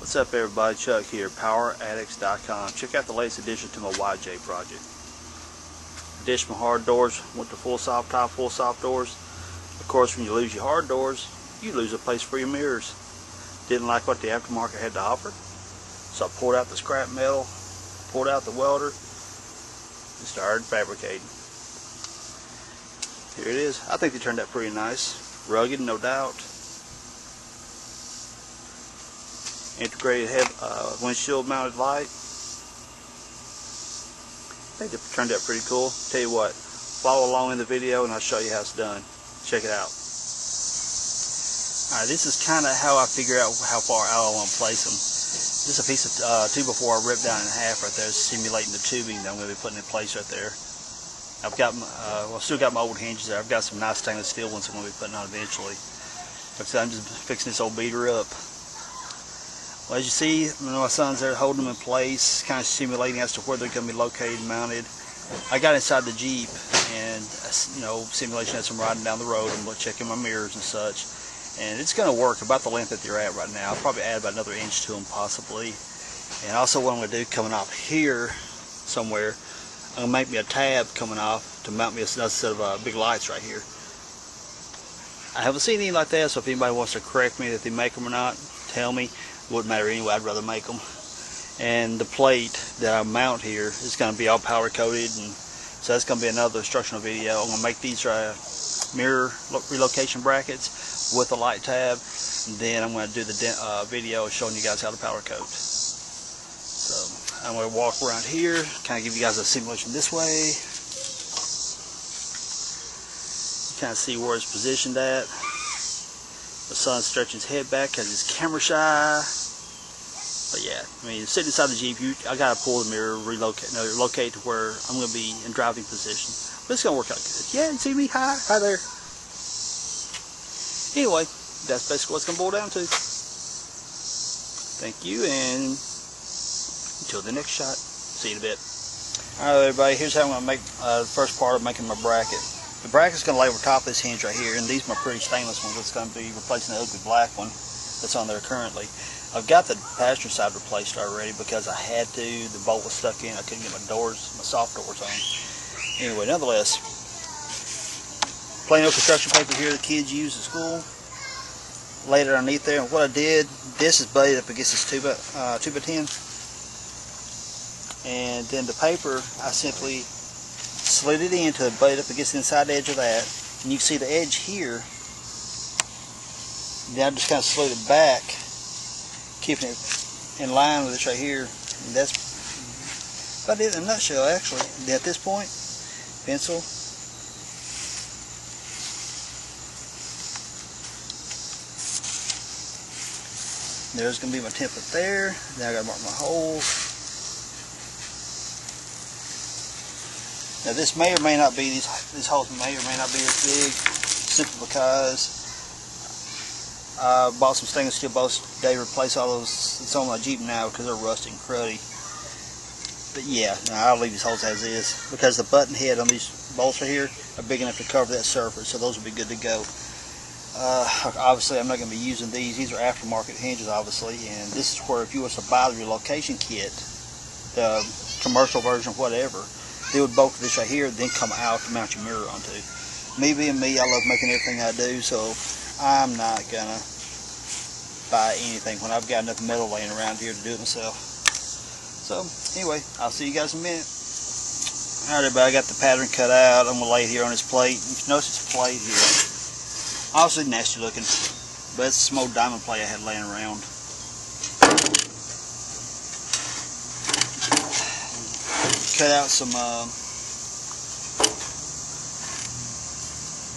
What's up everybody, Chuck here, poweraddicts.com. Check out the latest addition to my YJ project. Ditched my hard doors, went to full soft top, full soft doors. Of course, when you lose your hard doors, you lose a place for your mirrors. Didn't like what the aftermarket had to offer, so I pulled out the scrap metal, pulled out the welder, and started fabricating. Here it is. I think they turned out pretty nice. Rugged, no doubt. Integrated windshield mounted light. I think it turned out pretty cool. Tell you what, follow along in the video and I'll show you how it's done. Check it out. Alright, this is kind of how I figure out how far out I want to place them. Just a piece of 2x4 I ripped down in half right there, simulating the tubing that I'm going to be putting in place right there. I've got my, still got my old hinges there. I've got some nice stainless steel ones I'm going to be putting on eventually. Like I said, I'm just fixing this old beater up. Well, as you see, my son's there holding them in place, kind of simulating as to where they're going to be located and mounted. I got inside the Jeep and, simulation as I'm riding down the road. I'm checking my mirrors and such. And it's going to work about the length that they're at right now. I'll probably add about another inch to them possibly. And also what I'm going to do coming off here somewhere, I'm going to make me a tab coming off to mount me another set of big lights right here. I haven't seen anything like that, so if anybody wants to correct me that they make them or not, tell me. Wouldn't matter anyway, I'd rather make them. And the plate that I mount here is going to be all powder coated, and so that's going to be another instructional video. I'm going to make these mirror relocation brackets with a light tab, and then I'm going to do the video showing you guys how to powder coat. So I'm going to walk around here, kind of give you guys a simulation this way. Kind of see where it's positioned at. The son's stretching his head back because he's camera shy. But yeah, I mean, sitting inside the Jeep, I gotta pull the mirror, locate to where I'm gonna be in driving position. But it's gonna work out good. Yeah, you see me? Hi there. Anyway, that's basically what's gonna boil down to. Thank you, and until the next shot. See you in a bit. Alright everybody, here's how I'm gonna make the first part of making my bracket. The bracket's going to lay over top of this hinge right here, and these are my pretty stainless ones. It's going to be replacing the ugly black one that's on there currently. I've got the passenger side replaced already because I had to. The bolt was stuck in. I couldn't get my doors, my soft doors on. Anyway, nonetheless, plain old construction paper here the kids use at school. Laid it underneath there, and what I did, this is butted up against this 2x10, and then the paper I simply slid it in to butt up against the inside edge of that, and you can see the edge here. Then I just kind of slid it back, keeping it in line with this right here. And that's about it in a nutshell, actually. Then at this point, pencil. There's going to be my template there. Now I got to mark my holes. Now this may or may not be, these holes may or may not be as big, simply because I bought some stainless steel bolts today to replace all those. It's on my Jeep now because they're rusty and cruddy. But yeah, I'll leave these holes as is because the button head on these bolts right here are big enough to cover that surface, so those will be good to go. Obviously I'm not going to be using these. These are aftermarket hinges obviously, and this is where if you was to buy the relocation kit, the commercial version, whatever, they would bolt this right here, then come out to mount your mirror onto. Me being me, I love making everything I do, so I'm not gonna buy anything when I've got enough metal laying around here to do it myself. So anyway, I'll see you guys in a minute. Alright everybody, I got the pattern cut out. I'm gonna lay it here on this plate. You can notice it's a plate here. Obviously nasty looking, but it's some old diamond plate I had laying around. Cut out some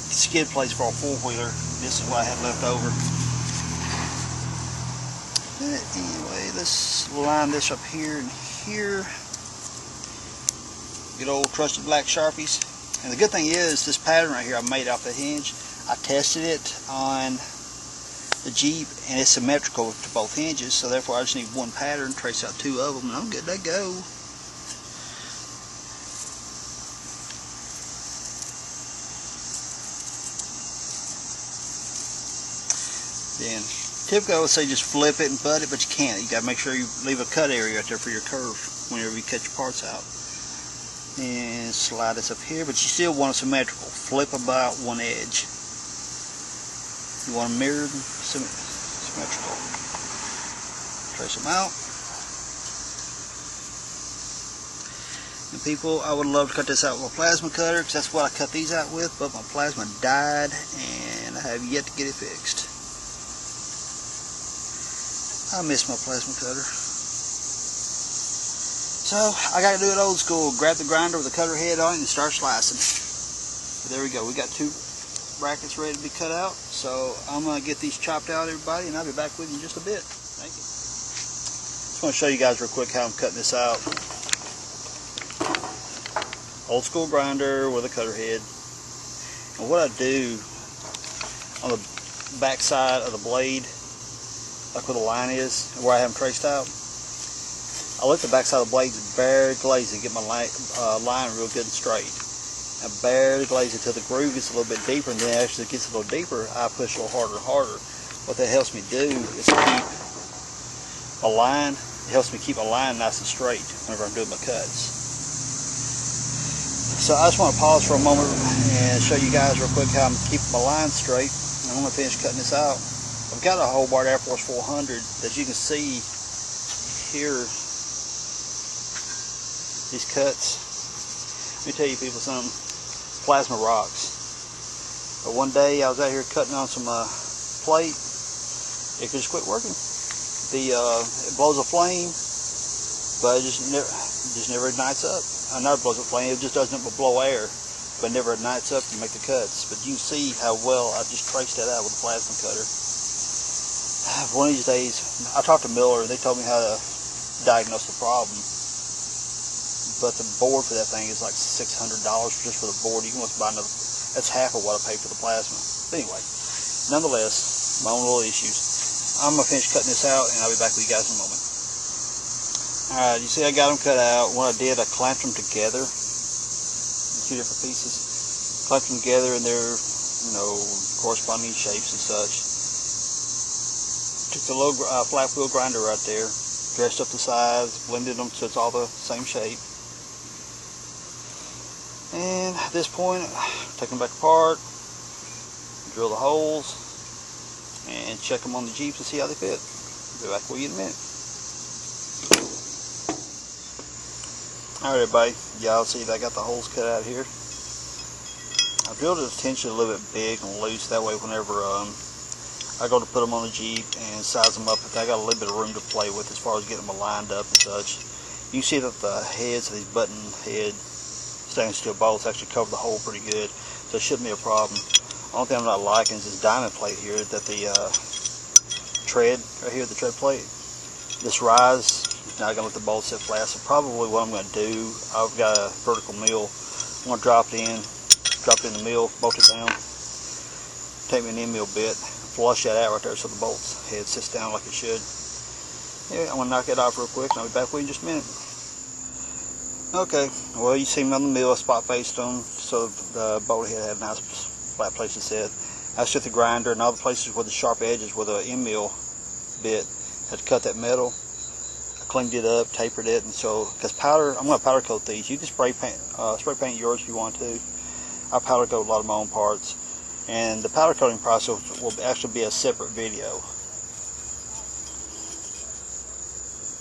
skid plates for a four-wheeler. This is what I had left over. But anyway, let's line this up here and here. Good old trusted black Sharpies. And the good thing is, this pattern right here I made off the hinge. I tested it on the Jeep and it's symmetrical to both hinges, so therefore I just need one pattern, trace out two of them, and I'm good to go. Then Typically I would say just flip it and butt it, but you can't. You got to make sure you leave a cut area right there for your curve whenever you cut your parts out. And slide this up here, but you still want it symmetrical. Flip about one edge. You want them mirrored, symmetrical. Trace them out. And people, I would love to cut this out with a plasma cutter, because that's what I cut these out with, but my plasma died, and I have yet to get it fixed. I miss my plasma cutter. So, I got to do it old school. Grab the grinder with the cutter head on it and start slicing. But there we go. We got 2 brackets ready to be cut out. So, I'm going to get these chopped out, everybody, and I'll be back with you in just a bit. Thank you. Just want to show you guys real quick how I'm cutting this out. Old school grinder with a cutter head. And what I do on the back side of the blade, like where the line is, where I have them traced out, I let the back side of the blade barely glaze it, get my line real good and straight. I barely glaze it till the groove gets a little bit deeper, and then as it gets a little deeper, I push a little harder and harder. What that helps me do is keep a line. It helps me keep a line nice and straight whenever I'm doing my cuts. So I just want to pause for a moment and show you guys real quick how I'm keeping my line straight. I'm going to finish cutting this out. I've got a whole-barred Air Force 400 that you can see here. These cuts. Let me tell you people something. Plasma rocks. But one day I was out here cutting on some plate. It just quit working. It blows a flame, but it just never ignites up. Not blows a flame. It just doesn't blow air, but never ignites up to make the cuts. But you can see how well I just traced that out with a plasma cutter. One of these days, I talked to Miller. They told me how to diagnose the problem. But the board for that thing is like $600 just for the board. You can almost buy another. That's half of what I paid for the plasma. But anyway, nonetheless, my own little issues. I'm gonna finish cutting this out, and I'll be back with you guys in a moment. All right, you see, I got them cut out. What I did, I clamped them together in 2 different pieces. Clamped them together, and they're, corresponding shapes and such. Took the little flat wheel grinder right there, dressed up the sides, blended them so it's all the same shape. And at this point, take them back apart, drill the holes, and check them on the Jeeps and see how they fit. Be back with you in a minute. Alright everybody, y'all see that I got the holes cut out here. I drilled the tension a little bit big and loose, that way whenever I go to put them on the Jeep and size them up, I got a little bit of room to play with as far as getting them lined up and such. You can see that the heads of these button head stainless steel bolts actually cover the hole pretty good, so it shouldn't be a problem. The only thing I'm not liking is this diamond plate here, that the tread right here, the tread plate, this rise, now I'm going to let the bolts sit flat. So probably what I'm going to do, I've got a vertical mill, I'm going to drop it in the mill, bolt it down, take me an end mill bit, flush that out right there so the bolt's head sits down like it should. Yeah, I'm going to knock it off real quick and I'll be back with you in just a minute. Okay, well you see me on the mill, I spot faced them so the bolt head had a nice flat place to sit. I took the grinder and all the places with the sharp edges with an end mill bit, had to cut that metal. I cleaned it up, tapered it, and so, because powder, I'm going to powder coat these. You can spray paint yours if you want to. I powder coat a lot of my own parts. And the powder coating process will actually be a separate video.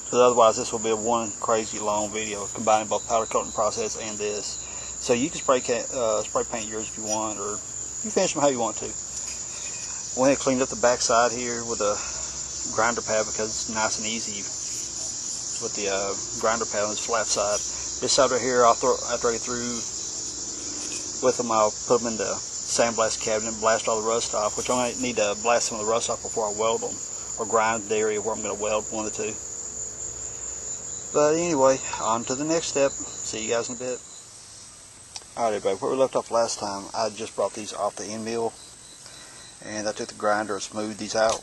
Because otherwise this will be a one crazy long video combining both powder coating process and this. So you can spray paint yours if you want, or you finish them how you want to. Went ahead and cleaned up the back side here with a grinder pad because it's nice and easy with the grinder pad on this flat side. This side right here, after I get through with them, I'll put them in the sandblast cabinet and blast all the rust off, which I'm going to need to blast some of the rust off before I weld them, or grind the area where I'm going to weld one of the two. But anyway, on to the next step. See you guys in a bit. Alright everybody, where we left off last time, I just brought these off the end mill, and I took the grinder and smoothed these out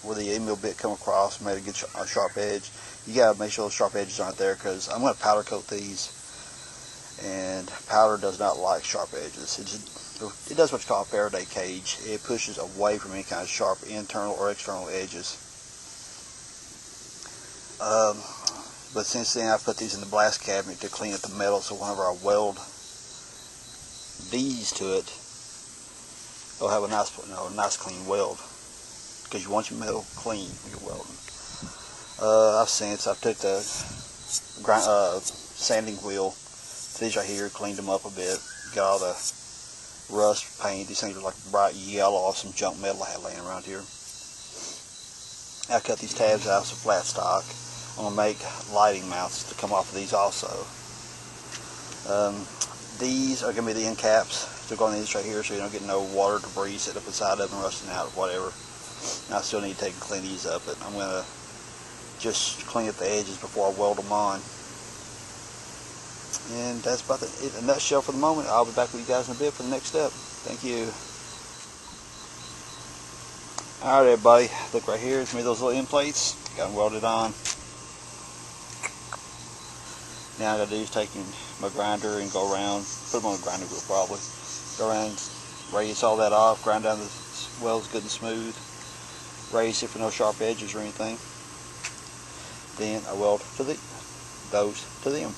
where the end mill bit come across and made a good sharp edge. You gotta make sure those sharp edges aren't there, because I'm going to powder coat these, and powder does not like sharp edges. it does what's called a Faraday cage. It pushes away from any kind of sharp internal or external edges. But since then, I put these in the blast cabinet to clean up the metal, so whenever I weld these to it, it'll have a nice clean weld, because you want your metal clean when you're welding. I've took the sanding wheel to these right here, cleaned them up a bit, got all the rust, paint. These things are like bright yellow off some junk metal I had laying around here. I cut these tabs out of some flat stock. I'm going to make lighting mounts to come off of these also. These are going to be the end caps to go on these right here, so you don't get no water debris sitting up inside of them, rusting out or whatever. And I still need to take and clean these up, but I'm going to just clean up the edges before I weld them on. And that's about it in a nutshell for the moment. I'll be back with you guys in a bit for the next step. Thank you. Alright everybody, look right here, it's me those little end plates. Got them welded on. Now all I gotta do is take my grinder and go around, put them on a grinder wheel probably. Go around, raise all that off, grind down the welds good and smooth. Raise it for no sharp edges or anything. Then I weld to those to them.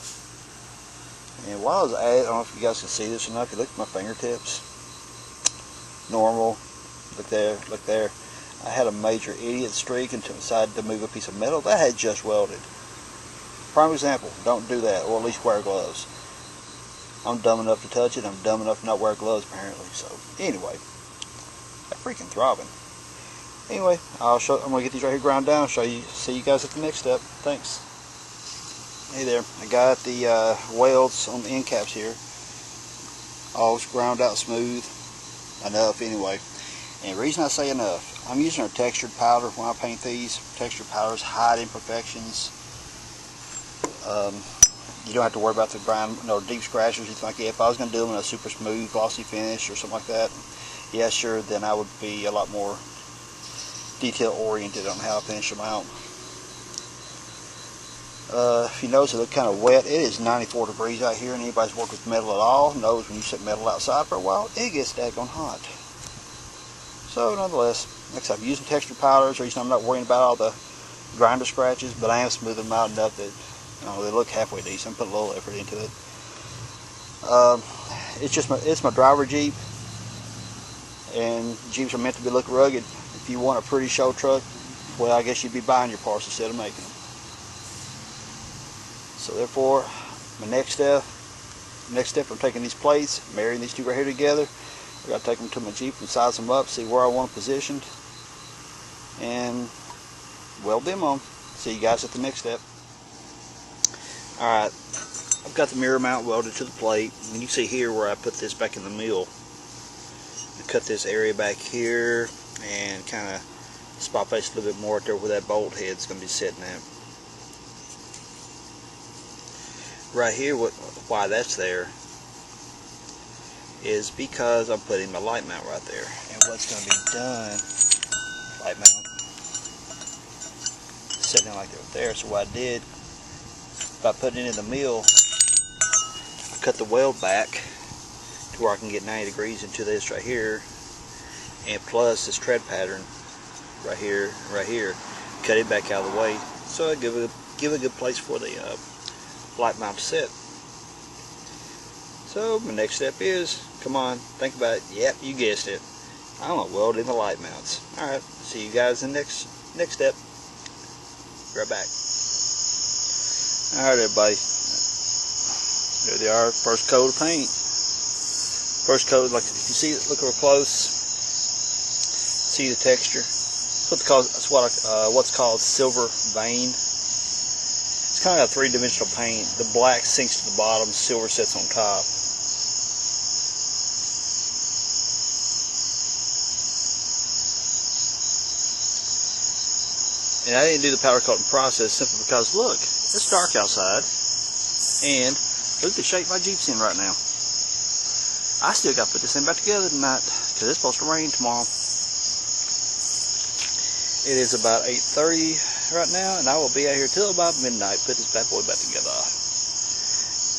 And while I was at it, I don't know if you guys can see this or not, if you look at my fingertips, normal, look there, look there. I had a major idiot streak and decided to move a piece of metal that I had just welded. Prime example, don't do that, or at least wear gloves. I'm dumb enough to touch it, I'm dumb enough to not wear gloves apparently, so anyway, that freaking throbbing. Anyway, I'm going to get these right here ground down, see you guys at the next step. Thanks. Hey there, I got the welds on the end caps here, all ground out smooth, enough anyway. And the reason I say enough, I'm using a textured powder when I paint these. Textured powders hide imperfections. You don't have to worry about the deep scratches or anything like that. If I was going to do them in a super smooth, glossy finish or something like that, yeah, sure, then I would be a lot more detail oriented on how I finish them out. If you notice, it looks kind of wet. It is 94 degrees out here, and anybody's worked with metal at all knows when you set metal outside for a while, it gets daggone hot. So, nonetheless, like I said, I'm using texture powders. The reason I'm not worrying about all the grinder scratches, but I am smoothing them out enough that they look halfway decent. Put a little effort into it. It's my driver Jeep, and Jeeps are meant to be looking rugged. If you want a pretty show truck, well, I guess you'd be buying your parts instead of making them. So therefore, my next step, I'm taking these plates, marrying these two right here together. I got to take them to my Jeep and size them up, see where I want them positioned, and weld them on. See you guys at the next step. Alright, I've got the mirror mount welded to the plate, and you see here where I put this back in the mill. I cut this area back here and kind of spot face a little bit more right there where that bolt head's going to be sitting at. Right here, why that's there is because I'm putting my light mount right there. And what's going to be done, light mount, sitting down like that right there. So what I did, by putting it in the mill, I cut the weld back to where I can get 90 degrees into this right here, and plus this tread pattern right here, cut it back out of the way, so I give a good place for the light mount to sit. So my next step is, come on, think about it. Yep, you guessed it. I'm gonna weld in the light mounts. All right, see you guys in the next step. Be right back. All right, everybody. There they are. First coat of paint. First coat, like if you see it, look real close. See the texture. It's what's called silver vein. It's kind of a three-dimensional paint. The black sinks to the bottom, silver sits on top. And I didn't do the powder coating process simply because, look, it's dark outside, and look at the shape my Jeep's in right now. I still got to put this thing back together tonight because it's supposed to rain tomorrow. It is about 8:30 right now, and I will be out here till about midnight. Put this bad boy back together.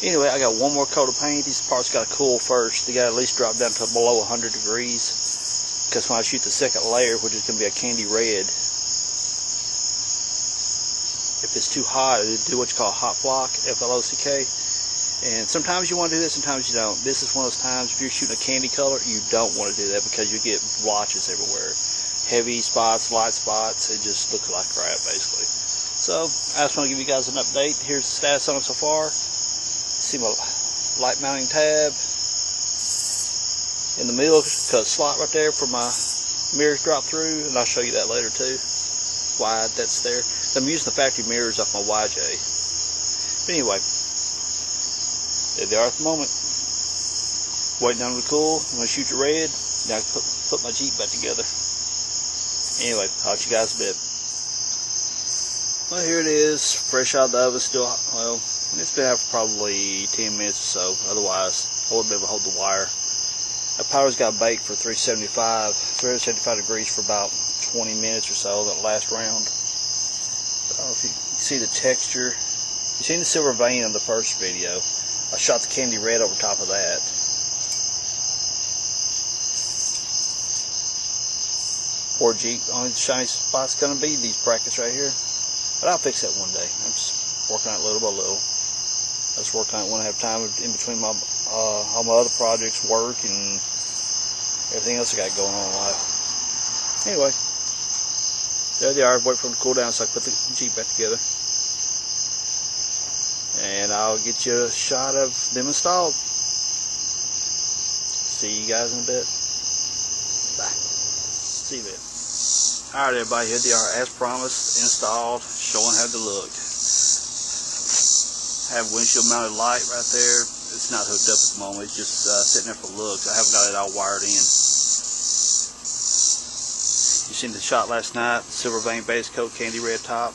Anyway, I got one more coat of paint. These parts got to cool first. They got to at least drop down to below 100 degrees. Because when I shoot the second layer, which is going to be a candy red, if it's too hot, it'll do what you call hot block, F-L-O-C-K. And sometimes you want to do that, sometimes you don't. This is one of those times, if you're shooting a candy color, you don't want to do that because you get blotches everywhere. Heavy spots, light spots, it just looks like crap, basically. So, I just want to give you guys an update. Here's the status on it so far. See my light mounting tab in the middle, cut a slot right there for my mirrors drop through, and I'll show you that later too, why that's there. I'm using the factory mirrors off my YJ. But anyway, there they are at the moment. Waiting on them to cool. I'm going to shoot the red. Now I can put my Jeep back together. Anyway, talk to you guys a bit. Well, here it is, fresh out of the oven. Still, well, it's been out for probably 10 minutes or so. Otherwise, I wouldn't be able to hold the wire. That powder's got baked for 375 degrees for about 20 minutes or so, that last round. I don't know if you can see the texture. You've seen the silver vein in the first video. I shot the candy red over top of that. Poor Jeep, only shiny spot's going to be these brackets right here. But I'll fix that one day. I'm just working on it little by little. I just work on it when I have time in between my all my other projects, work, and everything else I got going on in life. Anyway, there they are. Wait for them to cool down so I can put the Jeep back together. And I'll get you a shot of them installed. See you guys in a bit. Bye. See you in a bit. Alright everybody, here they are as promised, installed, showing how they look. I have windshield mounted light right there. It's not hooked up at the moment, it's just sitting there for looks. I haven't got it all wired in. You seen the shot last night, silver vein base coat, candy red top.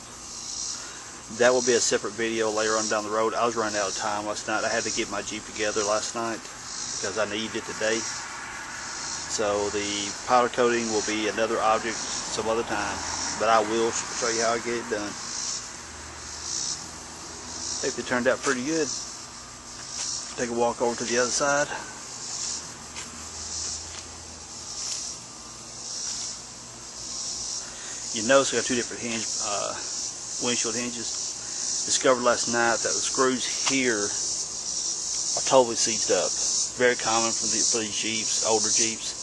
That will be a separate video later on down the road. I was running out of time last night. I had to get my Jeep together last night because I needed it today. So the powder coating will be another object some other time, but I will show you how I get it done. I think they turned out pretty good. Take a walk over to the other side. You notice I got two different windshield hinges. Discovered last night that the screws here are totally seized up. Very common for these Jeeps, older Jeeps.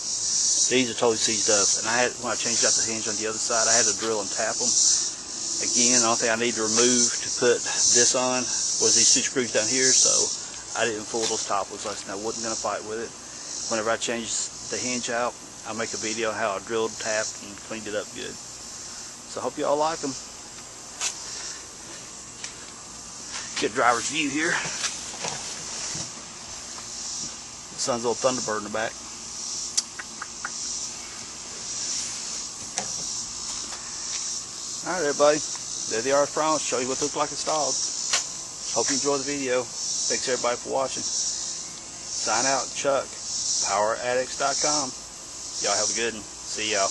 These are totally seized up, and when I changed out the hinge on the other side, I had to drill and tap them. Again, the only thing I need to remove to put this on was these two screws down here, so I didn't fool those top ones last night. I wasn't going to fight with it. Whenever I change the hinge out, I'll make a video on how I drilled, tapped, and cleaned it up good. So I hope you all like them. Good driver's view here. The sun's a little Thunderbird in the back. Alright everybody, there they are as promised. Show you what they look like installed. Hope you enjoyed the video. Thanks everybody for watching. Sign out, Chuck, poweraddicts.com. Y'all have a good one. See y'all.